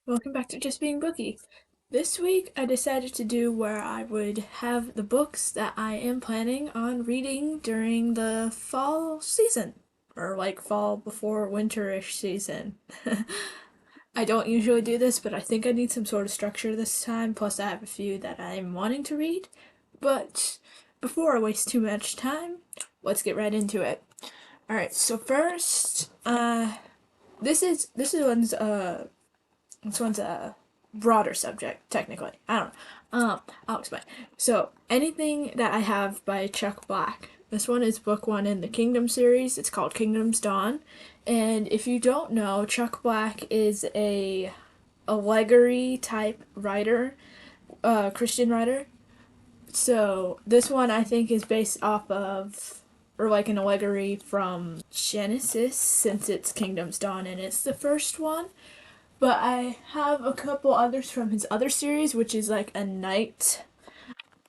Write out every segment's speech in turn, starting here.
Welcome back to Just Being Booky. This week I decided to do where I would have the books that I am planning on reading during the fall season, or like fall before winterish season. I don't usually do this, but I think I need some sort of structure this time, plus I have a few that I'm wanting to read. But before I waste too much time, let's get right into it. Alright, so first, this one's a broader subject, technically. I don't know. I'll explain. So, anything that I have by Chuck Black. This one is book one in the Kingdom series. It's called Kingdom's Dawn. And if you don't know, Chuck Black is a allegory type writer, Christian writer. So, this one I think is based off of, or like an allegory from Genesis, since it's Kingdom's Dawn and it's the first one. But I have a couple others from his other series, which is like a knight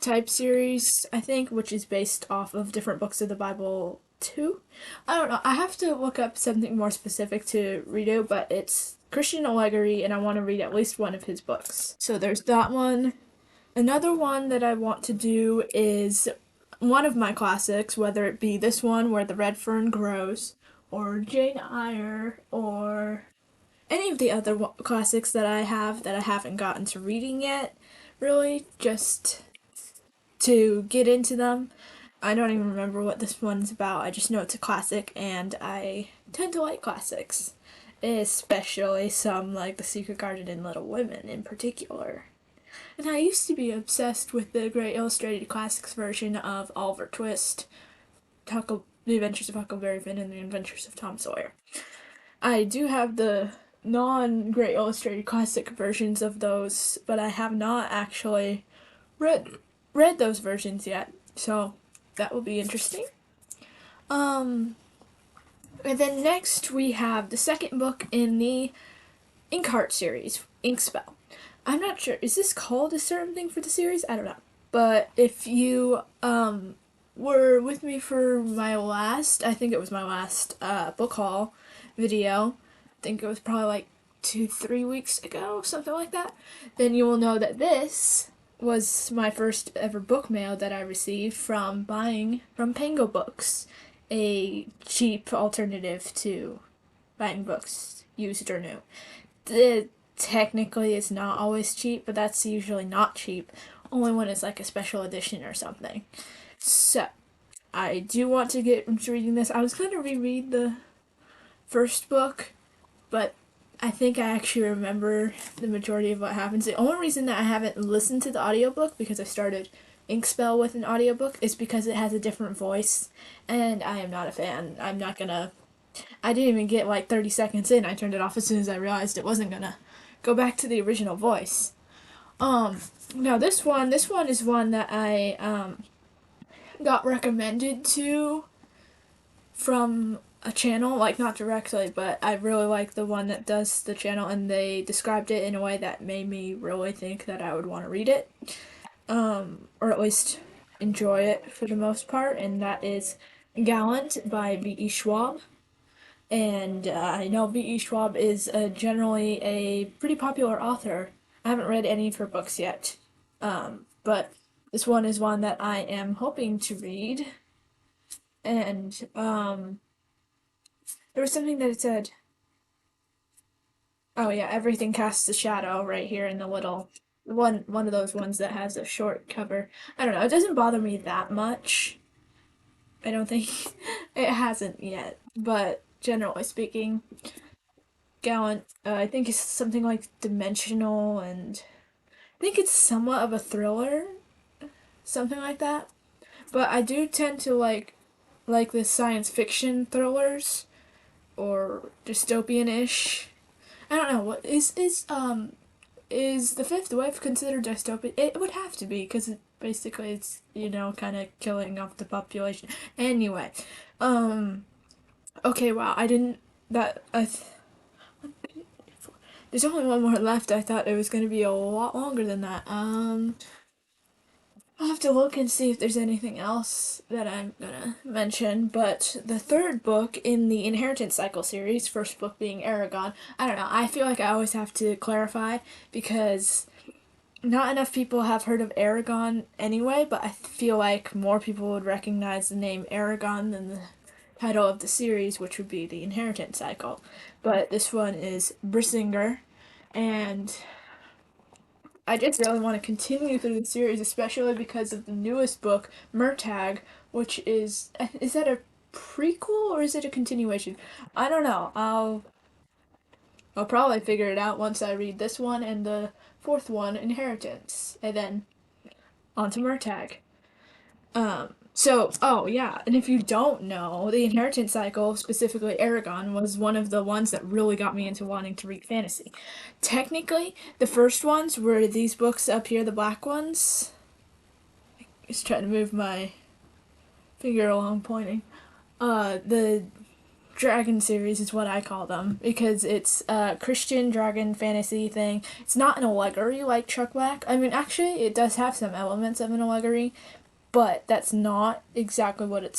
type series, I think, which is based off of different books of the Bible too. I don't know. I have to look up something more specific to read it, but it's Christian allegory, and I want to read at least one of his books. So there's that one. Another one that I want to do is one of my classics, whether it be this one where the red fern grows, or Jane Eyre, or any of the other classics that I have that I haven't gotten to reading yet, really, just to get into them. I don't even remember what this one's about. I just know it's a classic, and I tend to like classics, especially some like The Secret Garden and Little Women in particular. And I used to be obsessed with the Great Illustrated Classics version of Oliver Twist, The Adventures of Huckleberry Finn, and The Adventures of Tom Sawyer. I do have the non-Great Illustrated Classic versions of those, but I have not actually read those versions yet, so that will be interesting. And then next we have the second book in the Inkheart series, Inkspell. I'm not sure, is this called a certain thing for the series? I don't know. But if you were with me for I think it was my last book haul video, I think it was probably like 2-3 weeks ago, something like that, then you will know that this was my first ever book mail that I received from buying from Pango Books, a cheap alternative to buying books used or new. Technically, it's not always cheap, but that's usually not cheap, only when it's like a special edition or something. So, I do want to get into reading this. I was going to reread the first book, but I think I actually remember the majority of what happens. The only reason that I haven't listened to the audiobook, because I started Inkspell with an audiobook, is because it has a different voice, and I am not a fan. I didn't even get like 30 seconds in. I turned it off as soon as I realized it wasn't gonna go back to the original voice. Now this one is one that I got recommended to from a channel, like not directly, but I really like the one that does the channel, and they described it in a way that made me really think that I would want to read it, or at least enjoy it for the most part, and that is Gallant by B.E. Schwab. And I know B.E. Schwab is generally a pretty popular author. I haven't read any of her books yet, but this one is one that I am hoping to read. And there was something that it said. Oh yeah, everything casts a shadow right here in the little one of those ones that has a short cover. I don't know. It doesn't bother me that much. I don't think it hasn't yet, but generally speaking, Gallant. I think it's something like dimensional, and I think it's somewhat of a thriller, something like that. But I do tend to like the science fiction thrillers or dystopian-ish. I don't know what is the Fifth Wave considered dystopian? It would have to be, because basically it's kind of killing off the population. Anyway, okay, wow, I didn't that I. There's only one more left. I thought it was gonna be a lot longer than that. I'll have to look and see if there's anything else that I'm gonna mention. But the third book in the Inheritance Cycle series, first book being Aragon, I don't know. I feel like I always have to clarify because not enough people have heard of Aragon anyway, but I feel like more people would recognize the name Aragon than the title of the series, which would be the Inheritance Cycle. But this one is Brissinger, and I just really want to continue through the series, especially because of the newest book, Murtagh, which is that a prequel or is it a continuation? I don't know. I'll probably figure it out once I read this one and the fourth one, Inheritance, and then on to Murtagh. Oh yeah, and if you don't know, the Inheritance Cycle, specifically Aragon, was one of the ones that really got me into wanting to read fantasy. Technically, the first ones were these books up here, the black ones. Just trying to move my finger along pointing. The dragon series is what I call them because it's a Christian dragon fantasy thing. It's not an allegory like Chuck Black. I mean, actually, it does have some elements of an allegory, but that's not exactly what it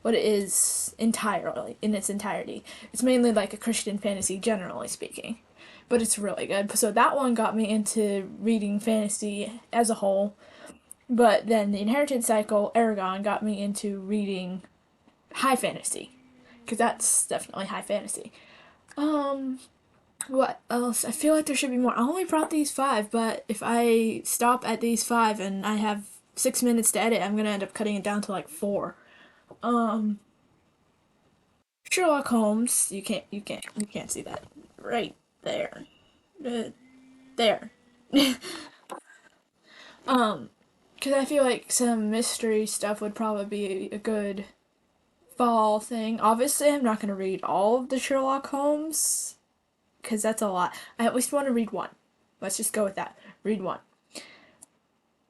is entirely in its entirety. It's mainly like a Christian fantasy, generally speaking, but it's really good. So that one got me into reading fantasy as a whole. But then the Inheritance Cycle, Aragon, got me into reading high fantasy, because that's definitely high fantasy. Um, what else? I feel like there should be more. I only brought these five, but if I stop at these five and I have 6 minutes to edit, I'm gonna end up cutting it down to like four. Um, Sherlock Holmes. You can't see that right there. There. Because I feel like some mystery stuff would probably be a good fall thing. Obviously, I'm not gonna read all of the Sherlock Holmes because that's a lot. I at least want to read one. Let's just go with that. Read one.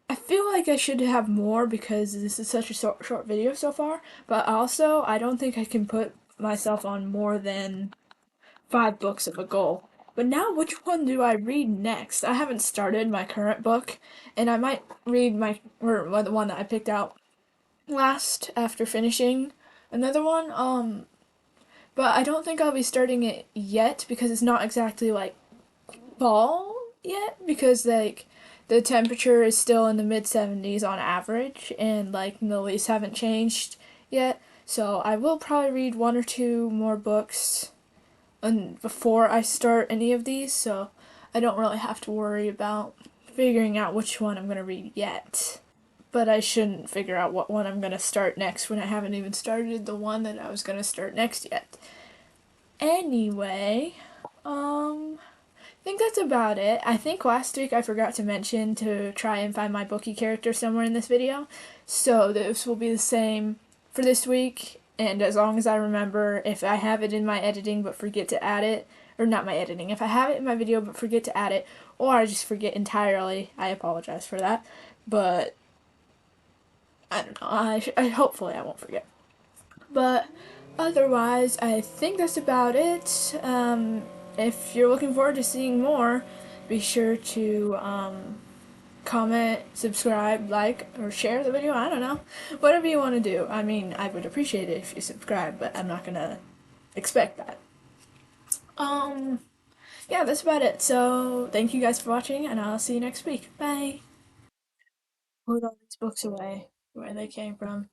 I feel like I should have more because this is such a short video so far, but also I don't think I can put myself on more than 5 books of a goal. But now, which one do I read next? I haven't started my current book, and I might read the one that I picked out last after finishing another one. But I don't think I'll be starting it yet because it's not exactly like fall yet because like the temperature is still in the mid 70s on average and like the leaves haven't changed yet. So I will probably read one or two more books before I start any of these, so I don't really have to worry about figuring out which one I'm going to read yet. But I shouldn't figure out what one I'm going to start next when I haven't even started the one that I was going to start next yet. Anyway, I think that's about it. I think last week I forgot to mention to try and find my bookie character somewhere in this video. So this will be the same for this week. And as long as I remember, if I have it in my editing but forget to add it, or not my editing, if I have it in my video but forget to add it, or I just forget entirely, I apologize for that. But I don't know. Hopefully I won't forget. But otherwise, I think that's about it. If you're looking forward to seeing more, be sure to comment, subscribe, like, or share the video. I don't know. Whatever you want to do. I mean, I would appreciate it if you subscribe, but I'm not gonna expect that. Yeah, that's about it. So, thank you guys for watching, and I'll see you next week. Bye! Put all these books away where they came from.